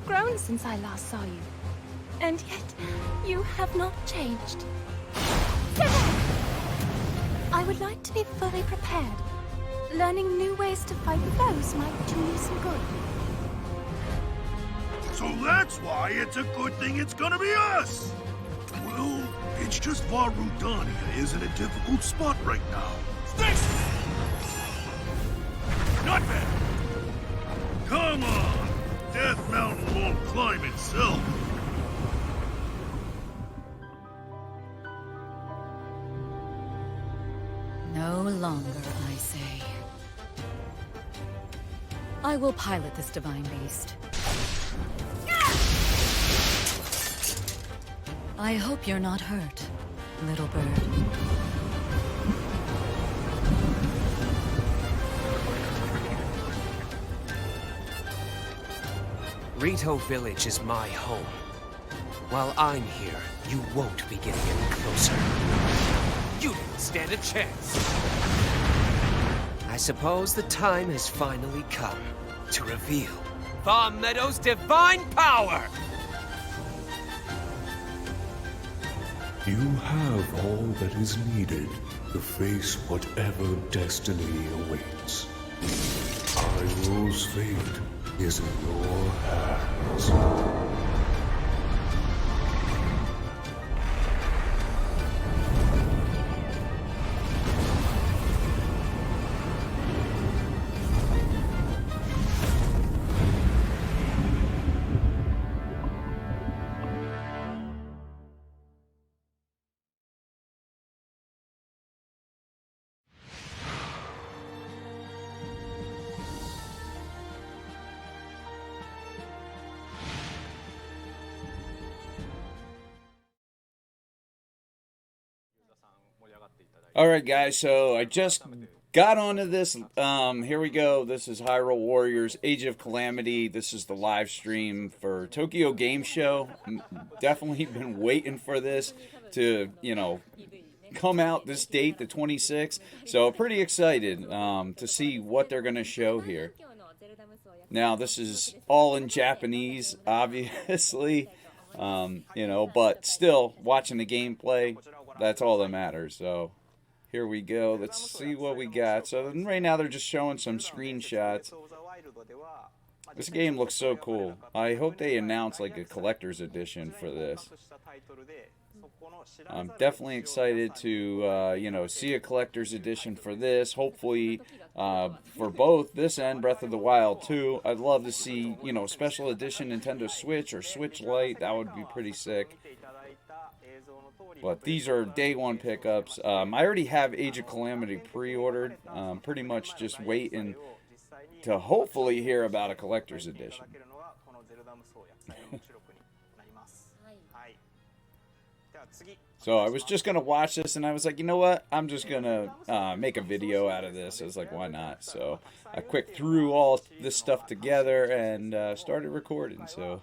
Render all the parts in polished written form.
grown since I last saw you. And yet, you have not changed. I would like to be fully prepared. Learning new ways to fight foes might do you some good. So that's why it's a good thing it's gonna be us! Well, it's just Varudania is in a difficult spot right now. Sticks! Not bad! Come on! Death Mountain won't climb itself! No longer, I say. I will pilot this divine beast. I hope you're not hurt, little bird. Rito Village is my home. While I'm here, you won't be getting any closer. You didn't stand a chance. I suppose the time has finally come to reveal Vah Meadow's divine power! You have all that is needed to face whatever destiny awaits. Hyrule's fate is in your hands. Alright guys, so I just got onto this. Here we go. This is Hyrule Warriors Age of Calamity. This is the live stream for Tokyo Game Show. Definitely been waiting for this to, come out this date, the 26th. So pretty excited to see what they're going to show here. Now, this is all in Japanese, obviously. But still, watching the gameplay, that's all that matters. So here we go. Let's see what we got. So right now they're just showing some screenshots. This game looks so cool. I hope they announce like a collector's edition for this. I'm definitely excited to, see a collector's edition for this. Hopefully, for both this and Breath of the Wild 2. I'd love to see, special edition Nintendo Switch or Switch Lite. That would be pretty sick. But these are day one pickups. I already have Age of Calamity pre-ordered. Pretty much just waiting to hopefully hear about a collector's edition. So I was just going to watch this, and I was like, you know what? I'm just going to make a video out of this. I was like, why not? So I quick threw all this stuff together and started recording. So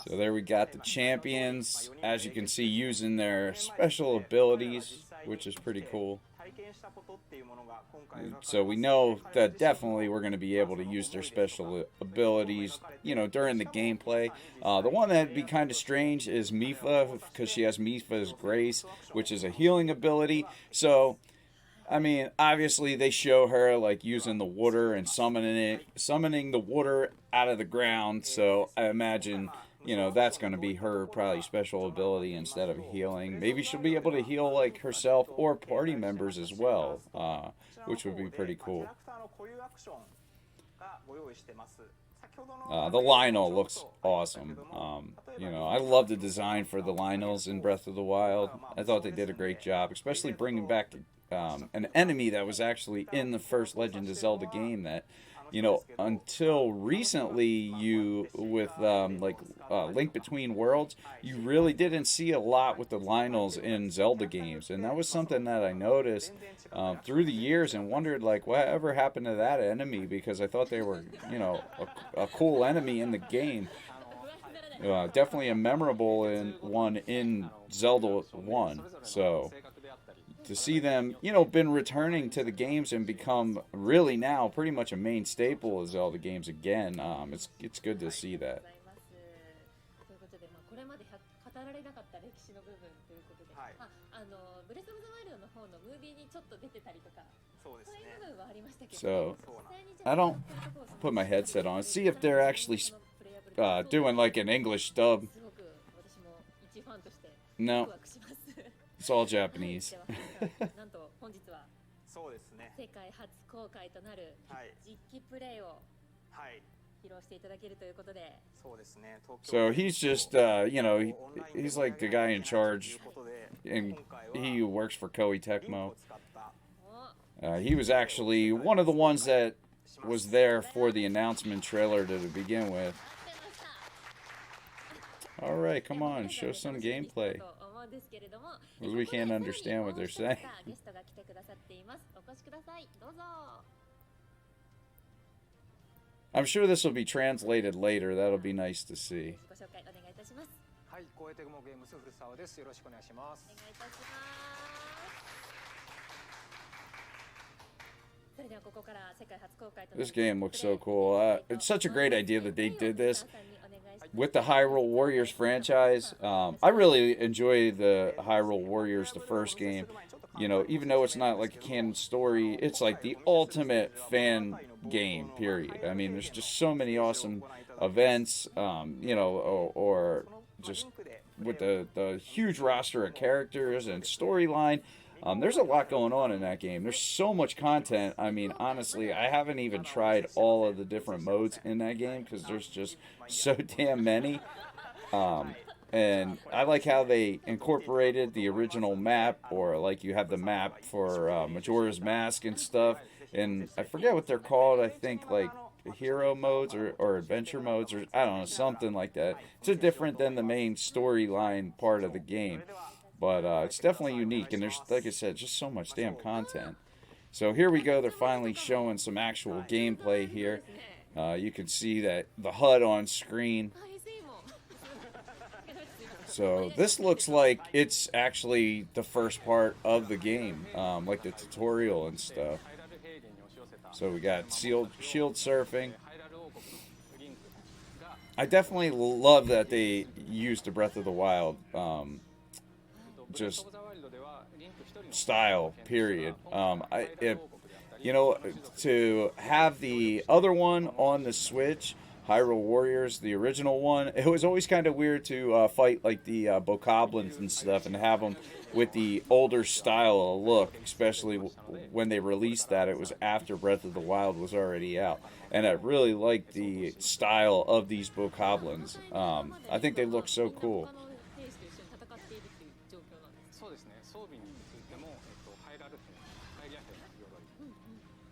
there we got the champions, as you can see, using their special abilities, which is pretty cool. So we know that definitely we're going to be able to use their special abilities, during the gameplay. The one that'd be kind of strange is Mipha, because she has Mipha's Grace, which is a healing ability. So, I mean, obviously they show her like using the water and summoning the water out of the ground. So I imagine, that's going to be her probably special ability instead of healing. Maybe she'll be able to heal like herself or party members as well, which would be pretty cool. The Lionel looks awesome. I love the design for the Lionels in Breath of the Wild. I thought they did a great job, especially bringing back an enemy that was actually in the first Legend of Zelda game that, until recently, with Link Between Worlds, you really didn't see a lot with the Lionels in Zelda games. And that was something that I noticed through the years and wondered, like, whatever happened to that enemy? Because I thought they were, a cool enemy in the game. Definitely a memorable one in Zelda 1. So to see them, you know, been returning to the games and become really now pretty much a main staple of Zelda games again. It's good to see that. ということで、これまで語られなかった歴史の部分ということで、ブレス・オブ・ザ・ワイルドの方のムービーにちょっと出てたりとか、そういう部分はありましたけど、 So I don't put my headset on. See if they're actually doing like an English dub. すごく私も一ファンとしてワ No, クワクします。 it's all Japanese. なんと本日はそうですね。世界初公開となるはい実機プレイをはい披露していただけるということで、そうですね。東京 So he's just, you know, he's like the guy in charge, and he works for Koei リンク Tecmo. を使った He was actually one of the ones that was there for the announcement trailer to begin with. All right, come on, show some gameplay. と思うんですけれども、 Because we can't understand what they're saying. ゲストが来てくださっています。お越しください。どうぞ。 I'm sure this will be translated later. That'll be nice to see. ご紹介お願いいたします。はい、光栄テクモゲームス古澤です。よろしくお願いしますお。願いいたします。それではここから世界初公開となる This game looks so cool. It's such a great idea that they did this with the Hyrule Warriors franchise. I really enjoy the Hyrule Warriors, the first game. You know, even though it's not like a canon story, it's like the ultimate fan game, period. I mean, there's just so many awesome events, you know, or just with the huge roster of characters and storyline. There's a lot going on in that game. There's so much content. I mean, honestly, I haven't even tried all of the different modes in that game because there's just so damn many. And I like how they incorporated the original map, or like you have the map for Majora's Mask and stuff. And I forget what they're called. I think like hero modes or adventure modes, or I don't know, something like that. It's different than the main storyline part of the game. But it's definitely unique, and there's, like I said, just so much damn content. So here we go. They're finally showing some actual gameplay here. You can see that the HUD on screen. So this looks like it's actually the first part of the game, like the tutorial and stuff. So we got shield surfing. I definitely love that they used the Breath of the Wild just style, period. You know, to have the other one on the Switch, Hyrule Warriors, the original one, it was always kind of weird to fight like the bokoblins and stuff and have them with the older style of look, especially when they released that. It was after Breath of the Wild was already out. And I really like the style of these bokoblins. I think they look so cool. そうですね。装備についてもハイラルフェン、ハイリアフェンの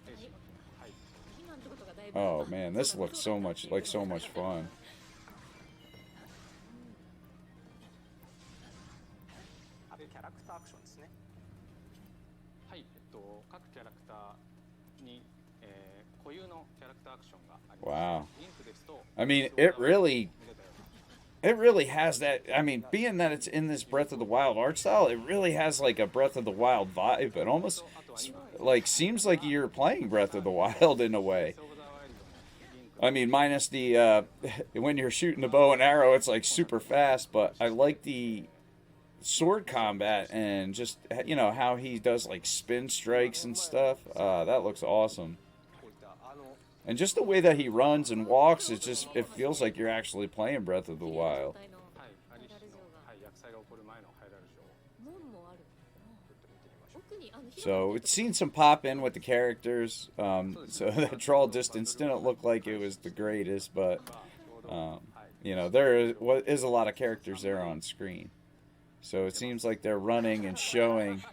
兵士はい。 Oh man, this looks so much fun. あとキャラクターアクションですね。はい、各キャラクターに、固有のキャラクターアクションがあります。 Wow. リンクですと、 I mean, it really has that. I mean, being that it's in this Breath of the Wild art style, it really has like a Breath of the Wild vibe. It almost like seems like you're playing Breath of the Wild in a way. I mean, minus the when you're shooting the bow and arrow, it's like super fast. But I like the sword combat and just, you know, how he does like spin strikes and stuff. That looks awesome. And just the way that he runs and walks, it feels like you're actually playing Breath of the Wild. はい、アリシの、はい、薬剤が起こる前のハイラル城を So it's seen some pop in with the characters. So the draw distance didn't look like it was the greatest, but you know, there is a lot of characters there on screen. So it seems like they're running and showing,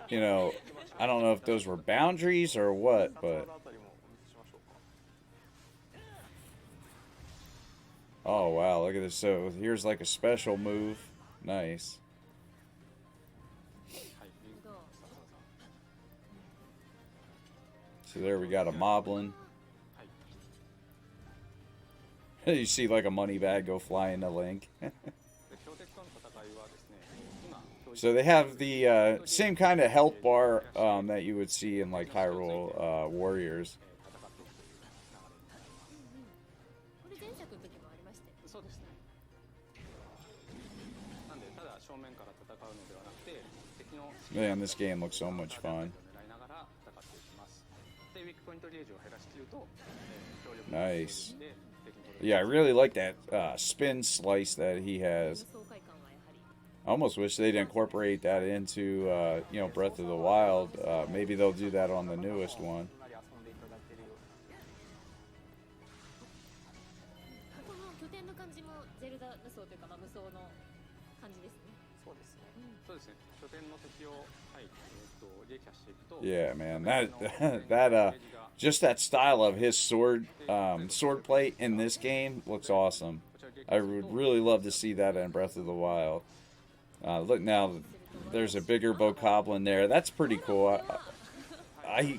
you know, I don't know if those were boundaries or what, but oh wow, look at this. So here's like a special move. Nice. So there we got a moblin. You see like a money bag go fly into Link. で強敵との戦いはですね、今強 So they have the same kind of health bar that you would see in like Hyrule Warriors. これ前作の時もありましたよ。そうですね。なんでただ正面から戦うのではなくて敵の Man, this game looks so much fun. 狙いながら戦っていきます。でウィークポイントゲージを減らしきると、強力 Nice. で敵に取れる Yeah, I really like that spin slice that he has. 爽快感はやはり。 I almost wish they'd incorporate that into, you know, Breath of the Wild. Maybe they'll do that on the newest one. かなり遊んでいただけるようなこの拠点の感じもゼルダ無双というか、まあ、無双の感じですね。そうですね。そうですね。拠点の敵をはい撃破していくと。 Yeah, man, that just that style of his sword swordplay in this game looks awesome. I would really love to see that in Breath of the Wild. Look now, there's a bigger bokoblin there. That's pretty cool. I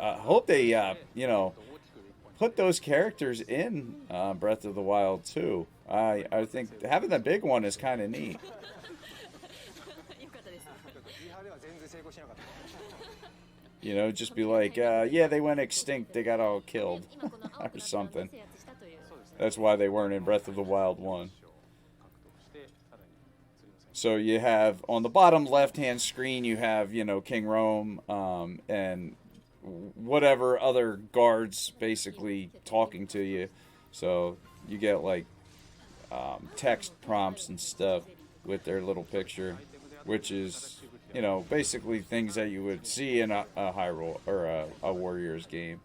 hope they you know, put those characters in Breath of the Wild too. I think having the big one is kind of neat. よかったです。リハでは全然成功しなかった。 You know, just be like, yeah, they went extinct. They got all killed 今この青 or くなった something. 制圧したという。 That's why they weren't in Breath of the Wild 1. 獲得してさらに次の戦 So you have on the bottom left-hand screen, you have, you know, King Rome and whatever other guards basically talking to you. So you get like text prompts and stuff with their little picture, which is, you know, basically things that you would see in a Hyrule or a Warriors game.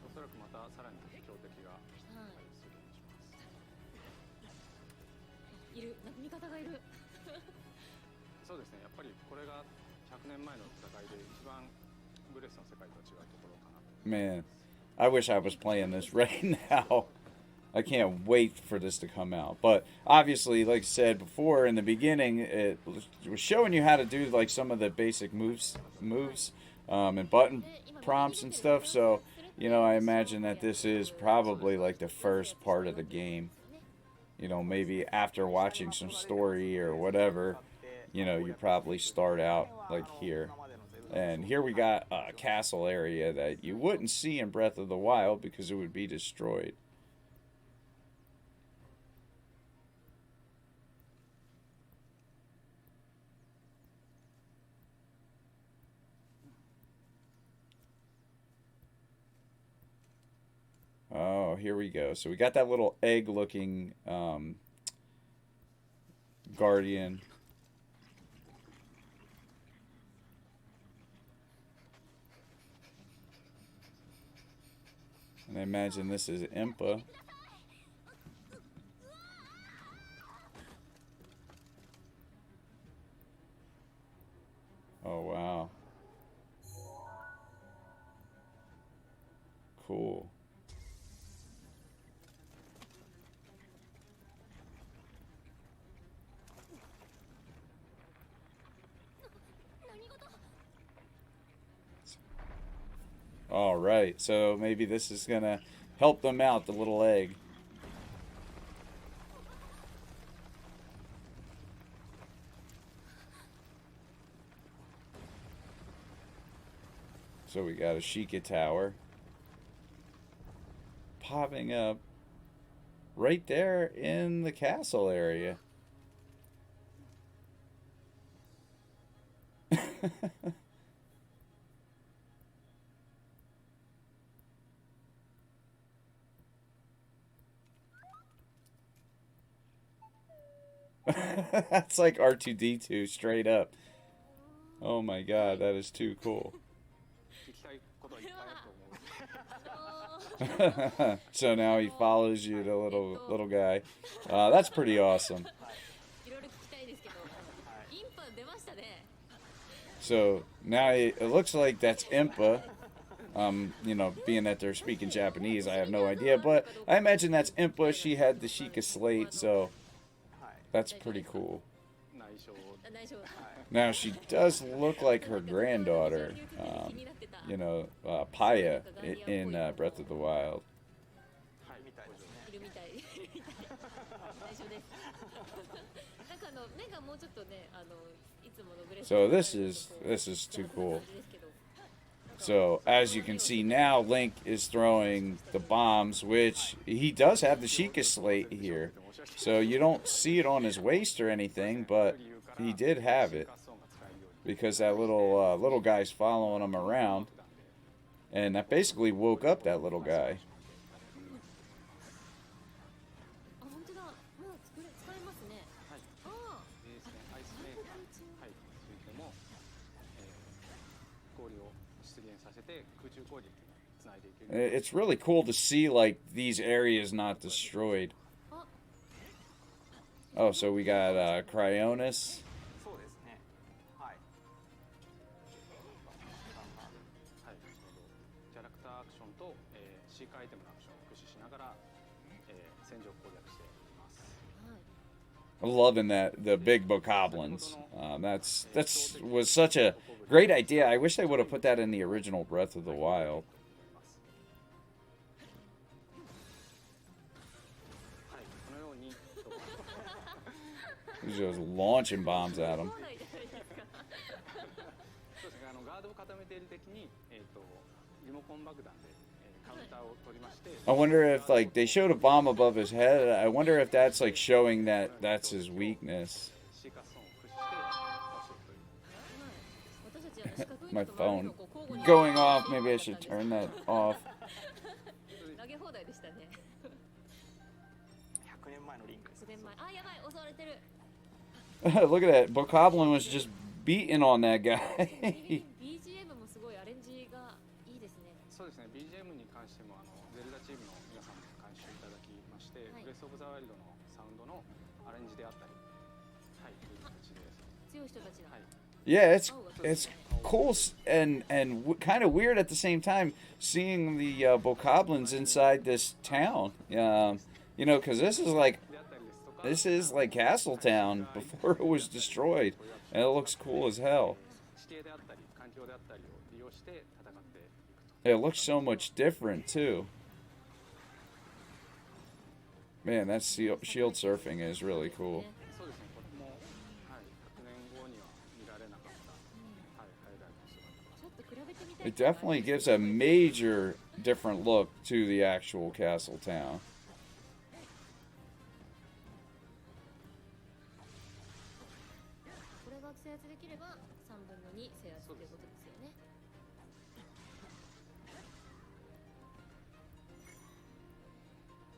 おそらくまたさらに強敵がはい出現します。いる、なんか味方がいる。そうですね。やっぱりこれが100年前の戦いで一番ブレスの世界と違うところかな。 Man, I wish I was playing this right now. I can't wait for this to come out. But obviously, like I said before in the beginning, it was showing you how to do like some of the basic moves, and button prompts and stuff. So, you know, I imagine that this is probably like the first part of the game. You know, maybe after watching some story or whatever, you know, you probably start out like here. And here we got a castle area that you wouldn't see in Breath of the Wild because it would be destroyed. Oh, here we go. So we got that little egg-looking guardian. And I imagine this is Impa. Oh, wow. Cool. All right, so maybe this is gonna help them out, the little egg. So we got a Sheikah Tower popping up right there in the castle area. That's like R2-D2 straight up. Oh my god, that is too cool. 聞きたいことはいっぱいあると思う。 So now he follows you, the little guy. That's pretty awesome. いろいろ聞きたいですけど、インパ出ましたね。 So now it looks like that's Impa. You know, being that they're speaking Japanese, I have no idea, but I imagine that's Impa. She had the Sheikah slate, so that's pretty cool. 内緒を内緒。 Now she does look like her granddaughter, you know, Paya in Breath of the Wild. はい、見 So this is too cool. So as you can see now, Link is throwing the bombs, which he does have the Sheikah slate here. So you don't see it on his waist or anything, but he did have it because that little guy's following him around, and that basically woke up that little guy. It's really cool to see like these areas not destroyed. Oh, so we got Cryonis. そうですね。はい。はい、キャラクターアクションと、シーカーアイテムのアクションを駆使しながら、戦場を攻略しています。 I'm loving that the big bokoblins. That's was such a great idea. I wish they would have put that in the original Breath of the Wild. はい、このように He's just launching bombs at him. そうですね、ガードを固めている敵に、リモコン爆弾で、カウンターを取りまして。 I wonder if like they showed a bomb above his head. I wonder if that's like showing that that's his weakness. シーカーストーンを駆使して倒していくという。 My phone going off. Maybe I should turn that off. 投げ放題でしたね。 100年前のリンクです。 100年前。あ、やばい、襲われてる。 Look at that. Bokoblin was just beating on that guy. BGM もすごいアレンジがいいですね。そうですね、BGM に関してもゼルダチームの皆さんに監修いただきまして、はい、ブレス・オブ・ザ・ワイルドのサウンドのアレンジであったり、はい、という形です。強い人たちだ。はい、 Yeah, it's cool and kind of weird at the same time seeing the bokoblins inside this town. You know, because this is like Castle Town before it was destroyed, and it looks cool as hell. 地形であったり環境であったりを利用して戦っていくと。 It looks so much different too. Man, that shield surfing is really cool. そうですね、これも、はい、100年後には見られなかった、はい、ハイライトの姿。ちょっと比べてみたい。 It definitely gives a major different look to the actual Castle Town. これが制圧できれば3分の2制圧ということですよね。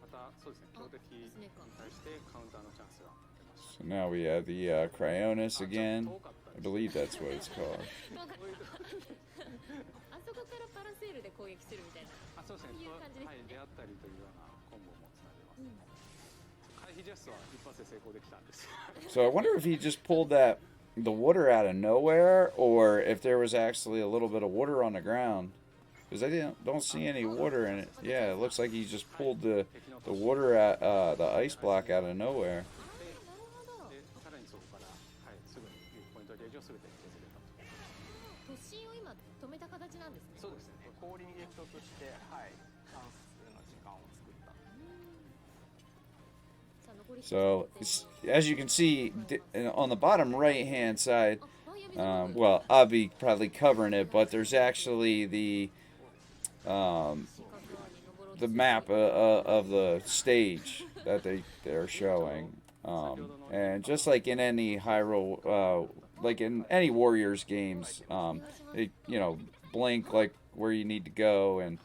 また、そうですね、強敵に対してカウンターのチャンスが出ます。 So now we have the Cryonis again. I believe that's what it's called. あそこからパラセールで攻撃するみたいな。あ、そうですね、いう感じですね。はい、出会ったりというようなコンボもつなげます。回避ジャストは一発で成功できたんです。 So I wonder if he just pulled the water out of nowhere, or if there was actually a little bit of water on the ground. Because I don't see any water in it. Yeah, it looks like he just pulled the water at the ice block out of nowhere. で、さらにそこから、はい、すぐにポイントゲージをすべて削れたと。突進を今止めた形なんですね。そうですね。氷に激突して、はい、チャンスの時間を作った。 So as you can see on the bottom right hand side, well, I'll be probably covering it, but there's actually the map of the stage that they're showing, and just like in any Hyrule, like in any Warriors games, it, you know, blink like where you need to go and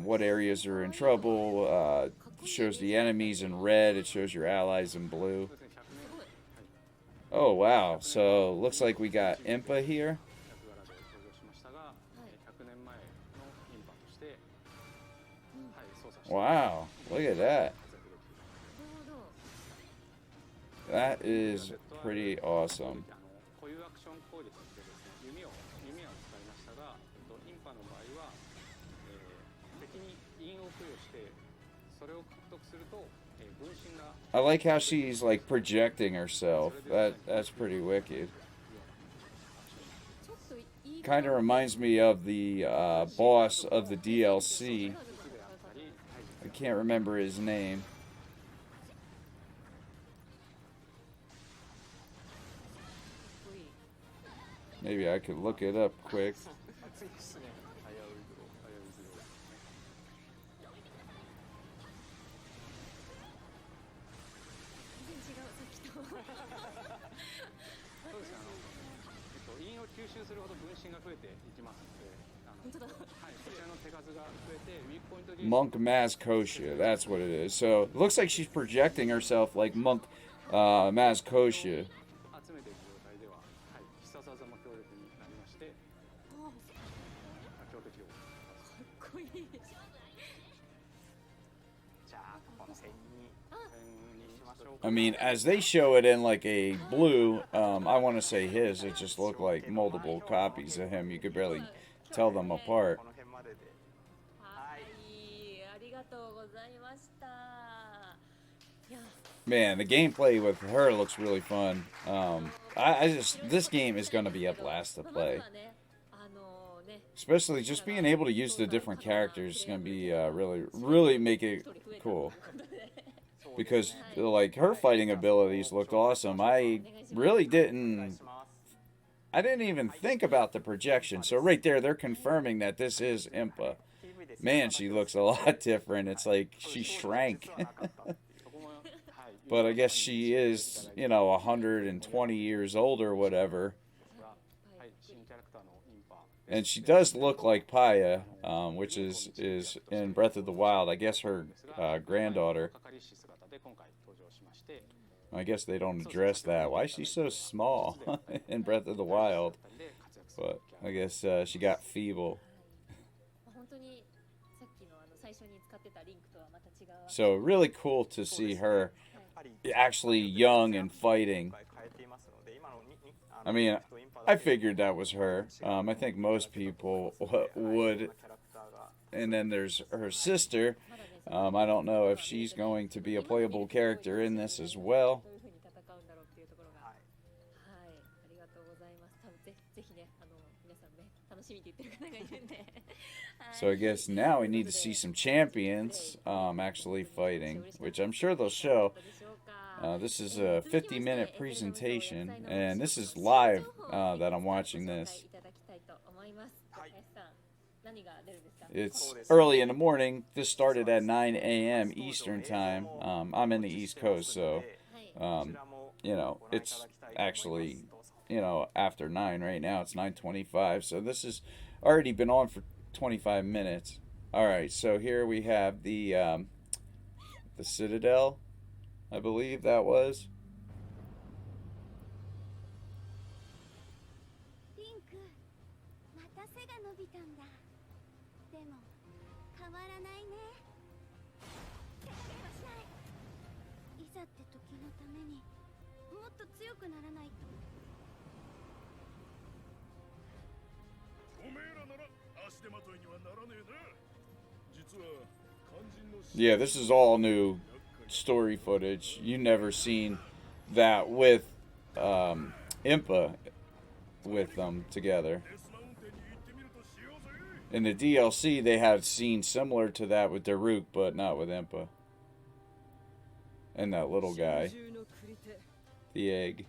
what areas are in trouble. Shows the enemies in red. It shows your allies in blue. Oh wow! So looks like we got Impa here. Wow! Look at that. That is pretty awesome. こういうアクション攻撃でですね、弓は使いましたが、インパの場合は、敵に印を付与してそれを獲得すると、分身が I like how she's like projecting herself. That's pretty wicked. Kind of reminds me of the boss of the DLC. I can't remember his name. Maybe I could look it up quick. 暑いですね。危ういぞ、危ういぞ。全然違う、さっきと。そうですね。韻を吸収するほど分身が増えていきますので、本当だ。はい、こちらの手数が増えて、ウィークポイントゲージ Monk Mazkosha, that's what it is. So it looks like she's projecting herself like Monk Mazkosha. 集めている状態では、はい、必殺技も強力になりまして、強敵を。かっこいい。じゃあこの辺にしましょうか。 I mean, as they show it in like a blue, I want to say his, it just looked like multiple copies of him. You could barely tell them apart. この辺までで。はい、ありがとうございました。いや、 Man, the gameplay with her looks really fun. This game is going to be a blast to まず play. はね、ね、 Especially just being able to use the different characters is going to be really make it cool. Because like her fighting abilities looked awesome. I didn't even think about the projection. So right there, they're confirming that this is Impa. Man, she looks a lot different. It's like she shrank. But I guess she is, 120 years old or whatever. And she does look like Paya, which is in Breath of the Wild. I guess her granddaughter. I guess they don't address that. Why is she so small in Breath of the Wild? But I guess she got feeble. 本当にさっきの最初に使ってたリンクとはまた違う。 So really cool to see her actually young and fighting. I mean, I figured that was her. I think most people would. And then there's her sister. I don't know if she's going to be a playable character in this as well. どういう風に戦うんだろうっていうところが。はい、ありがとうございます。多分ぜひね、皆さんね、楽しみって言ってる方がいるんで。 So I guess now we need to see some champions actually fighting, which I'm sure they'll show. This is a 50-minute presentation, and this is live that I'm watching this. It's early in the morning. This started at 9 a.m. Eastern time. I'm in the East Coast, so, it's actually, after 9 right now. It's 9:25, so this has already been on for 25 minutes. All right, so here we have the Citadel, I believe that was. リンク、また背が伸びたんだ。でも変わらないね。怪我しない。いざって時のためにもっと強くならないと。おめえらなら足手まといにはならねえな。実は肝心の Yeah, this is all new story footage. You never seen that with Impa with them together. デスマウンテンに行ってみるとしようぜ。 In the DLC, they had scenes similar to that with Daruk, but not with Impa. And that little guy. The egg.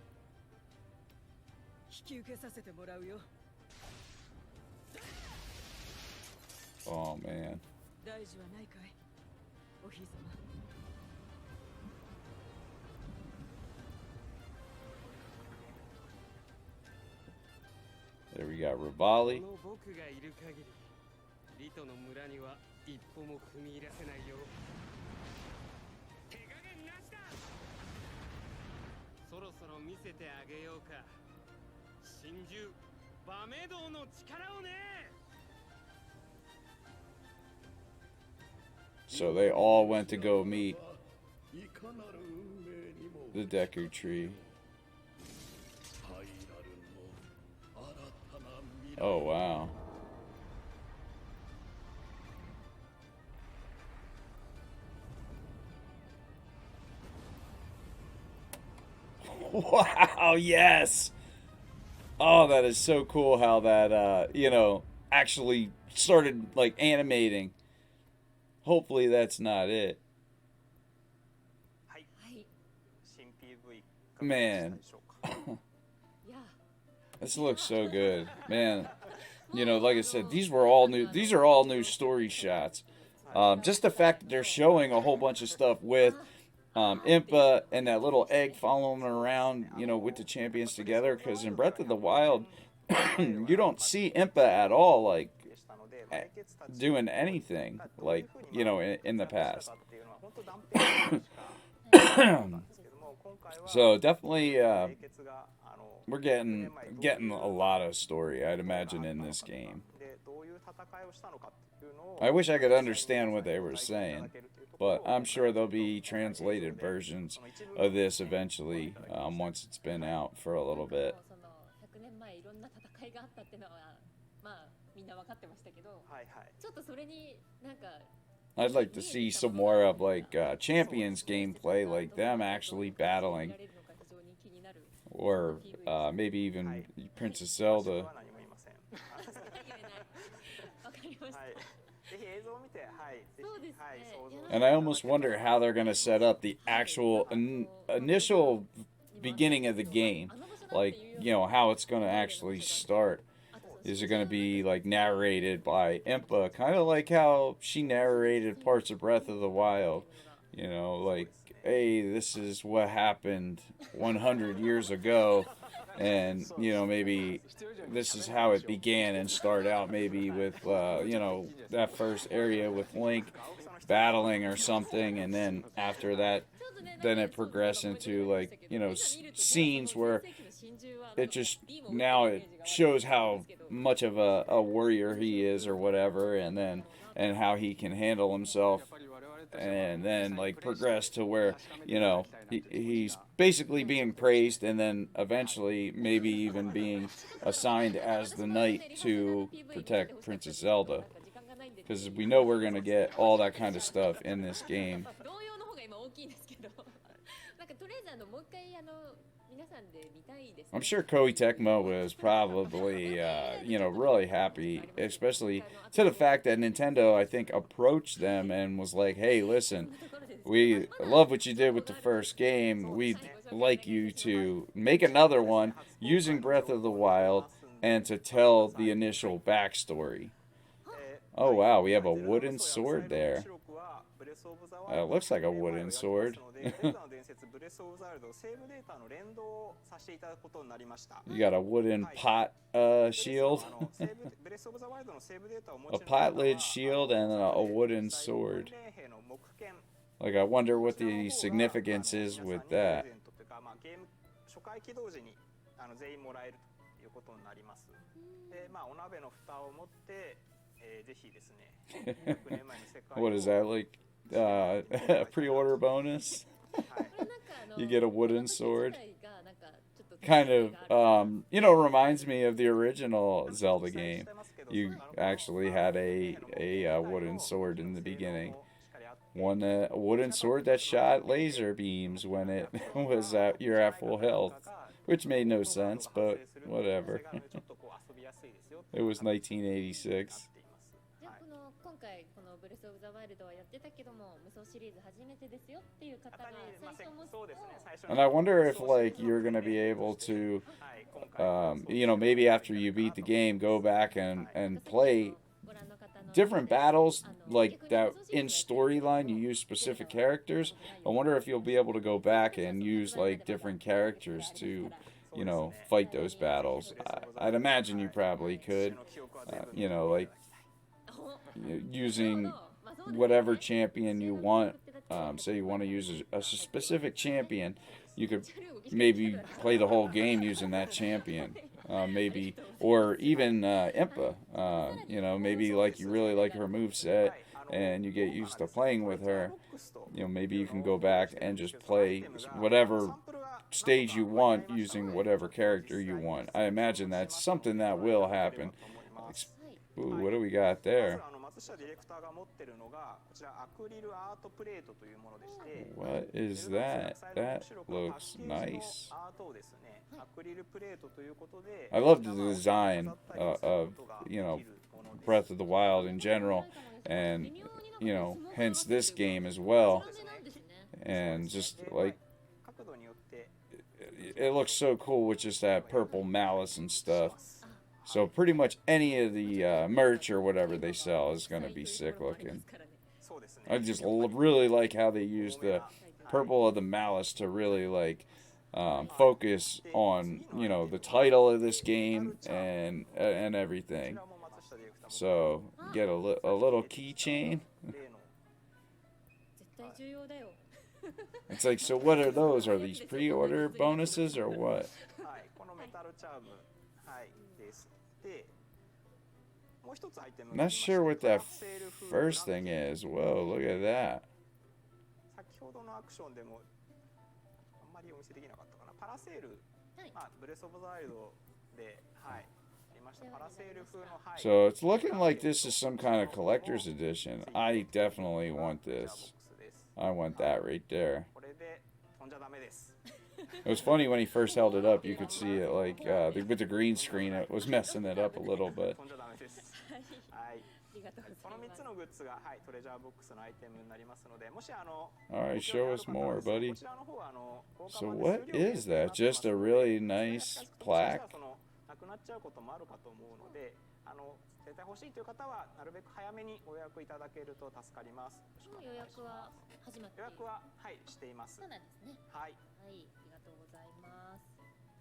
Oh, man. There we got Rivali. この僕がいる限り、リトの村には一歩も踏み入らせないよ。手加減なしだ。そろそろ見せてあげようか。真珠バメ道の力をね。So they all went to go meet the Deku Tree. Oh, wow. Wow, yes! Oh, that is so cool how that, actually started, like, animating. Hopefully that's not it. はい。新 PV Man. いや、This looks so good, man. You know, like I said, these are all new story shots. Just the fact that they're showing a whole bunch of stuff with Impa and that little egg following around, you know, with the champions together. Because in Breath of the Wild, you don't see Impa at all, like doing anything, like, you know, in the past. So definitely, we're getting a lot of story, I'd imagine, in this game. I wish I could understand what they were saying, but I'm sure there'll be translated versions of this eventually, once it's been out for a little bit. I'd like to see some more of like Champions gameplay, like them actually battling, or maybe even Princess Zelda. And I almost wonder how they're going to set up the actual initial beginning of the game, like, you know, how it's going to actually start. Is it going to be like narrated by Impa, kind of like how she narrated parts of Breath of the Wild? You know, like, hey, this is what happened 100 years ago, and, you know, maybe this is how it began, and start out maybe with, you know, that first area with Link battling or something, and then after that, then it progressed into, like, you know, scenes where it just, now it shows how much of a warrior he is or whatever, and how he can handle himself, and then like progress to where, you know, he's basically being praised, and then eventually maybe even being assigned as the knight to protect Princess Zelda, because we know we're gonna get all that kind of stuff in this game. I'm sure Koei Tecmo was probably, you know, really happy, especially to the fact that Nintendo, I think, approached them and was like, hey, listen, we love what you did with the first game. We'd like you to make another one using Breath of the Wild and to tell the initial backstory. Oh, wow, we have a wooden sword there. Looks like a wooden sword. You got a wooden pot shield. A pot lid shield and a wooden sword. Like, I wonder what the significance is with that. What is that, like a pre-order bonus? You get a wooden sword. Kind of, you know, reminds me of the original Zelda game. You actually had a wooden sword in the beginning. A wooden sword that shot laser beams when it was you're at full health, which made no sense, but whatever. It was 1986. And I wonder if, like, you're gonna be able to, you know, maybe after you beat the game, go back and play different battles, like that in storyline you use specific characters. I wonder if you'll be able to go back and use like different characters to, you know, fight those battles. I'd imagine you probably could, you know, like using whatever champion you want. Say you want to use a specific champion, you could maybe play the whole game using that champion. Maybe, or even Impa. You know, maybe like you really like her moveset and you get used to playing with her. You know, maybe you can go back and just play whatever stage you want using whatever character you want. I imagine that's something that will happen. Ooh, what do we got there? What is that? That looks nice. I love the design of, you know, Breath of the Wild in general, and, you know, hence this game as well. And just like, it looks so cool with just that purple malice and stuff. So pretty much any of the merch or whatever they sell is going to be sick looking. I just really like how they use the purple of the malice to really like focus on, you know, the title of this game and everything. So get a little keychain. It's like, so what are those? Are these pre-order bonuses or what? I'm not sure what that first thing is. Whoa, look at that. 先ほどのアクションでもあんまりお見せできなかったかな。パラセール、まあブレスオブザワイルドで、はい、出ましたパラセール風の、はい。So it's looking like this is some kind of collector's edition. I definitely want this. I want that right there. これで飛んじゃダメです。 It was funny when he first held it up. You could see it like with the green screen. It was messing it up a little bit. この3つのグッズが、はい、トレジャーボックスのアイテムになりますので、もしAlright, show us more, buddy. So what is that? Just a really nice plaque? なくなっちゃうこともあるかと思うので、絶対欲しいという方はなるべく早めにご予約いただけると助かります。予約は始まっている。予約は、はい、しています。そうなんですね。はい、はい、ありがとうございます。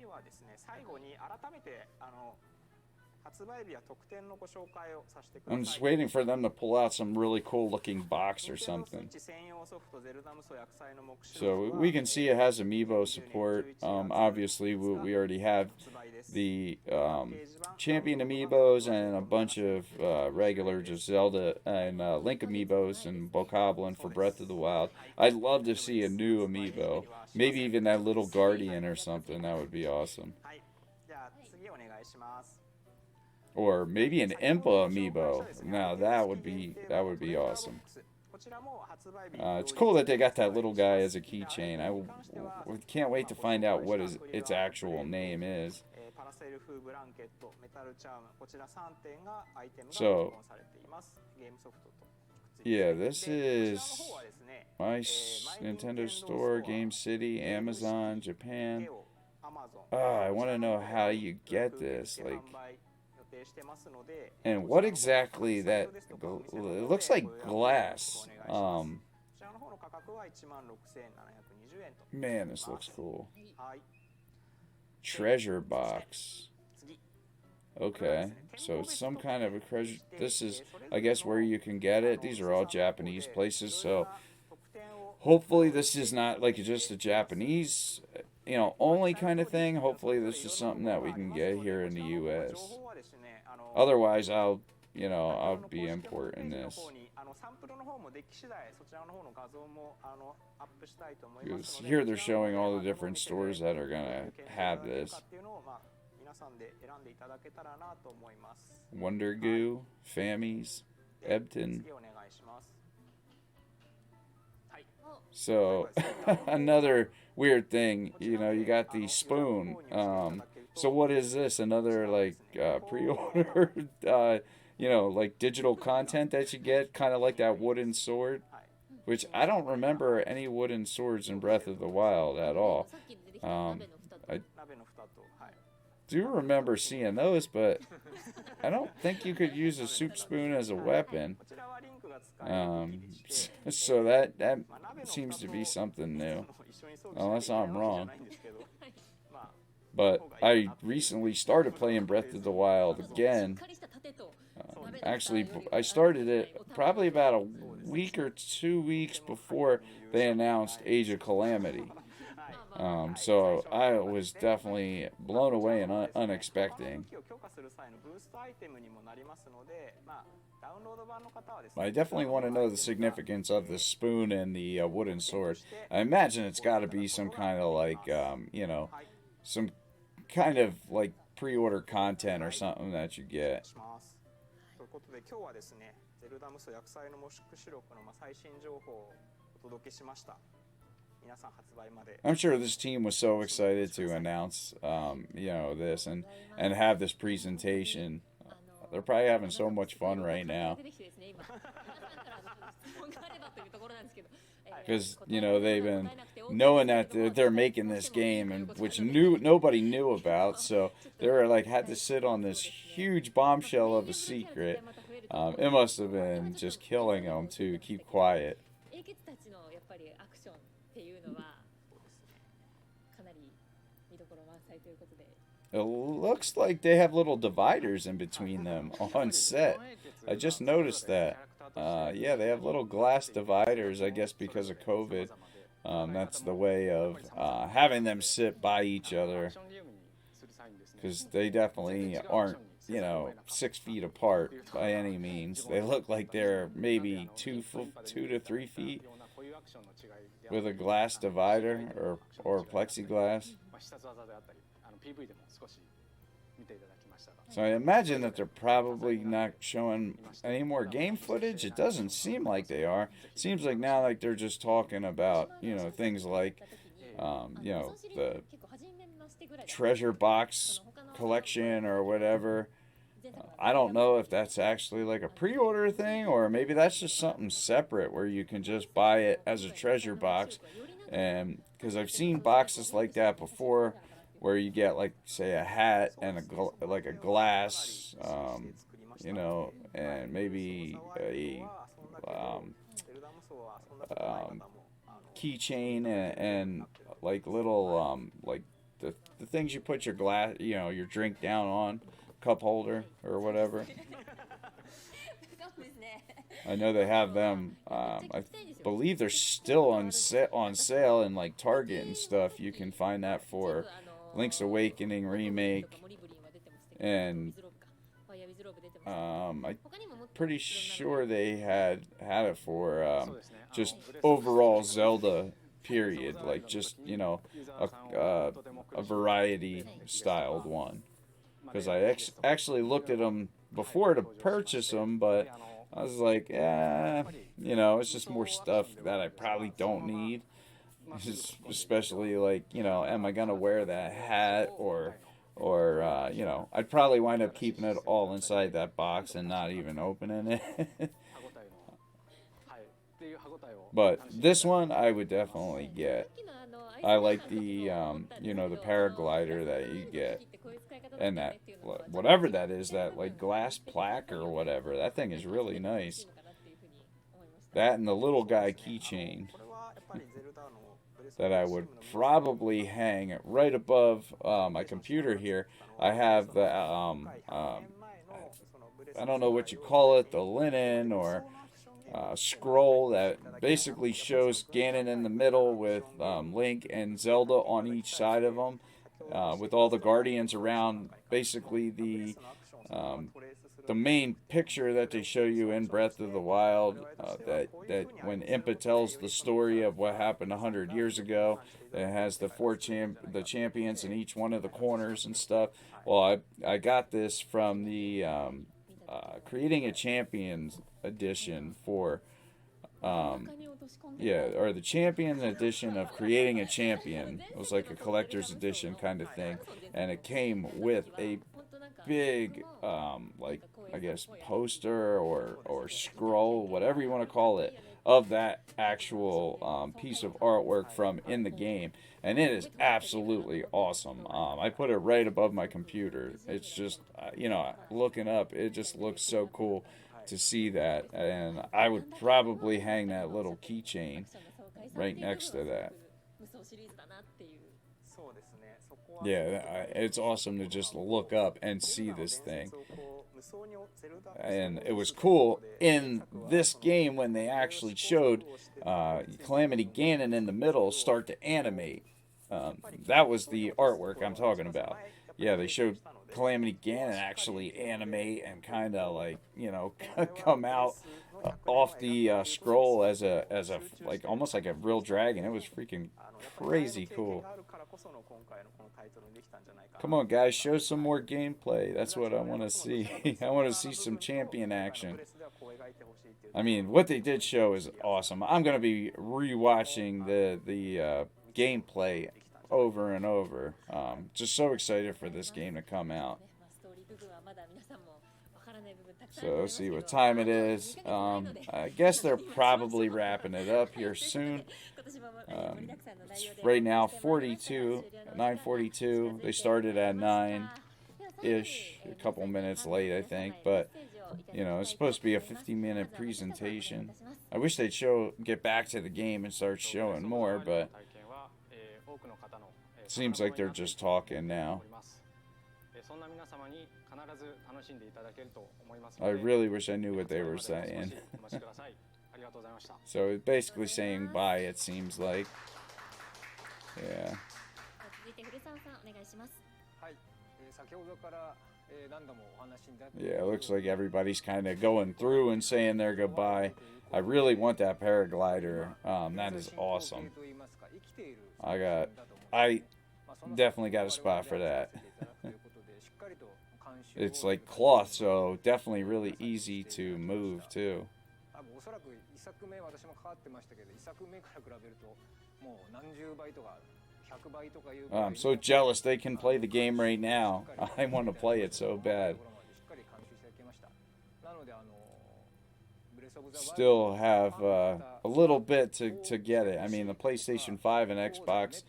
ではですね、最後に改めて発売日や特典のご紹介をさせてください。 I'm just waiting for them to pull out some really cool looking box or something. So we can see it has amiibo support. Obviously, we already have the champion amiibos and a bunch of regular just Zelda and Link amiibos and Bokoblin for Breath of the Wild. I'd love to see a new amiibo. Maybe even that little guardian or something. That would be awesome. Or maybe an Impa amiibo. Now that would be awesome. It's cool that they got that little guy as a keychain. I can't wait to find out what its actual name is. So, yeah, this is my Nintendo Store, Game City, Amazon, Japan. I want to know how you get this. Like, and what exactly that it looks like glass. Man, this looks cool. Treasure box. Okay, so it's some kind of a treasure. This is, I guess, where you can get it. These are all Japanese places, so hopefully this is not like just a Japanese, you know, only kind of thing. Hopefully this is something that we can get here in the U.S. Otherwise, I'll be importing this. Because here they're showing all the different stores that are gonna have this. Wonder Goo, Fammies, Ebton. So another weird thing, you know, you got the spoon. So what is this? Another like pre-order, you know, like digital content that you get, kind of like that wooden sword, which I don't remember any wooden swords in Breath of the Wild at all. I do remember seeing those, but I don't think you could use a soup spoon as a weapon. So that seems to be something new, unless I'm wrong. But I recently started playing Breath of the Wild again. Actually, I started it probably about a week or 2 weeks before they announced Age of Calamity. So I was definitely blown away and unexpected. I definitely want to know the significance of the spoon and the wooden sword. I imagine it's got to be some kind of like, you know, some kind of like pre-order content or something that you get. I'm sure this team was so excited to announce, you know, this and have this presentation. They're probably having so much fun right now. Because, you know, they've been knowing that they're making this game, and which nobody knew about, so they were like had to sit on this huge bombshell of a secret. It must have been just killing them to keep quiet. It looks like they have little dividers in between them on set. I just noticed that. Yeah, they have little glass dividers, I guess because of COVID. That's the way of having them sit by each other. Because they definitely aren't, you know, 6 feet apart by any means. They look like they're maybe 2 to 3 feet with a glass divider or plexiglass. So I imagine that they're probably not showing any more game footage. It doesn't seem like they are. It seems like now like they're just talking about, you know, things like, you know, the treasure box collection or whatever. I don't know if that's actually like a pre-order thing, or maybe that's just something separate where you can just buy it as a treasure box. And because I've seen boxes like that before, where you get like say a hat and like a glass, you know, and maybe a keychain and like little like the things you put your glass, you know, your drink down on, cup holder or whatever. I know they have them. I believe they're still on sale in like Target and stuff. You can find that for Link's Awakening remake, and I'm pretty sure they had it for just overall Zelda period, like just, you know, a variety styled one. Because I actually looked at them before to purchase them, but I was like, yeah, you know, it's just more stuff that I probably don't need. Especially like, you know, am I gonna wear that hat or you know, I'd probably wind up keeping it all inside that box and not even opening it. But this one I would definitely get. I like the you know, the paraglider that you get, and that whatever that is, that like glass plaque or whatever, that thing is really nice. That and the little guy keychain that I would probably hang right above my computer here. I have the I don't know what you call it, the linen or scroll that basically shows Ganon in the middle with Link and Zelda on each side of them, with all the Guardians around. Basically the main picture that they show you in Breath of the Wild, that when Impa tells the story of what happened 100 years ago, it has the the champions in each one of the corners and stuff. Well, I got this from the Creating a Champions edition for yeah, or the Champion edition of Creating a Champion. It was like a collector's edition kind of thing, and it came with a big like, I guess, poster or scroll, whatever you want to call it, of that actual piece of artwork from in the game, and it is absolutely awesome. I put it right above my computer. It's just you know, looking up, it just looks so cool to see that, and I would probably hang that little keychain right next to that. Yeah, it's awesome to just look up and see this thing. And it was cool in this game when they actually showed Calamity Ganon in the middle start to animate. That was the artwork I'm talking about. Yeah, they showed Calamity Ganon actually animate and kind of like, you know, come out off the scroll as a like almost like a real dragon. It was freaking crazy cool. Come on, guys, show some more gameplay. That's what I want to see. I want to see some champion action. I mean, what they did show is awesome. I'm going to be rewatching the gameplay over and over. Just so excited for this game to come out. So let's see what time it is. I guess they're probably wrapping it up here soon. It's right now 9:42. They started at 9-ish, a couple minutes late, I think. But you know, it's supposed to be a 50-minute presentation. I wish they'd get back to the game and start showing more, but it seems like they're just talking now. I really wish I knew what they were saying. So it's basically saying bye, it seems like. Yeah. Yeah, it looks like everybody's kind of going through and saying their goodbye. I really want that paraglider. That is awesome. I definitely got a spot for that. It's like cloth, so definitely really easy to move too. I'm so jealous they can play the game right now. I want to play it so bad. Still have a little bit to get it. I mean, the PlayStation 5 and Xbox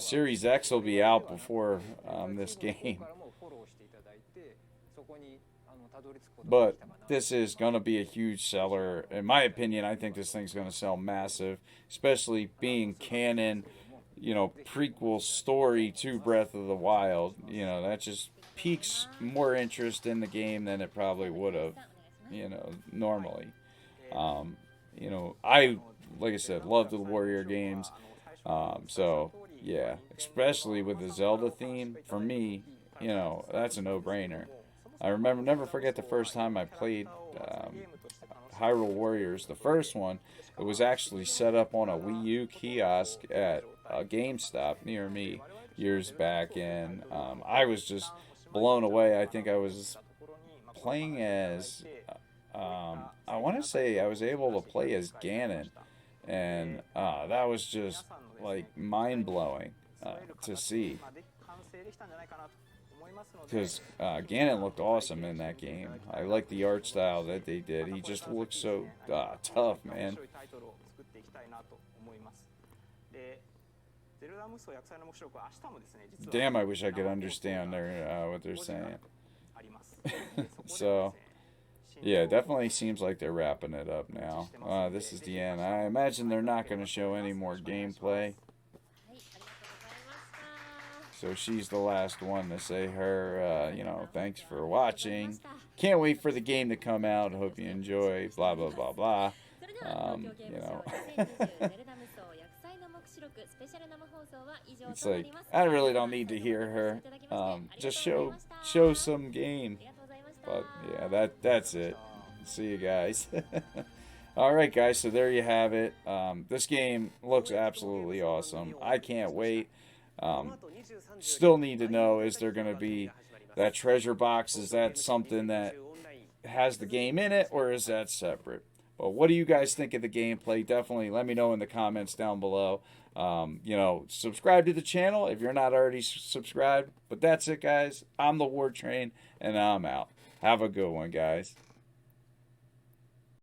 Series X will be out before this game. But this is going to be a huge seller. In my opinion, I think this thing's going to sell massive, especially being canon, you know, prequel story to Breath of the Wild. You know, that just piques more interest in the game than it probably would have, you know, normally. You know, like I said, love the Warrior games. So, yeah, especially with the Zelda theme, for me, you know, that's a no-brainer. I never forget the first time I played Hyrule Warriors, the first one. It was actually set up on a Wii U kiosk at a GameStop near me years back, and I was just blown away. I think I was playing as, I want to say I was able to play as Ganon, and that was just like mind-blowing to see. Because Ganon looked awesome in that game. I like the art style that they did. He just looked so tough, man. Damn, I wish I could understand what they're saying. So, yeah, definitely seems like they're wrapping it up now. This is the end. I imagine they're not going to show any more gameplay. So she's the last one to say her, you know, thanks for watching. Can't wait for the game to come out. Hope you enjoy. Blah, blah, blah, blah. You know. It's like, I really don't need to hear her. Just show some game. But, yeah, that's it. See you guys. Alright, guys, so there you have it. This game looks absolutely awesome. I can't wait. Still need to know, is there going to be that treasure box? Is that something that has the game in it, or is that separate? But what do you guys think of the gameplay? Definitely let me know in the comments down below. You know, subscribe to the channel if you're not already subscribed. But that's it, guys. I'm the War Train, and I'm out. Have a good one, guys.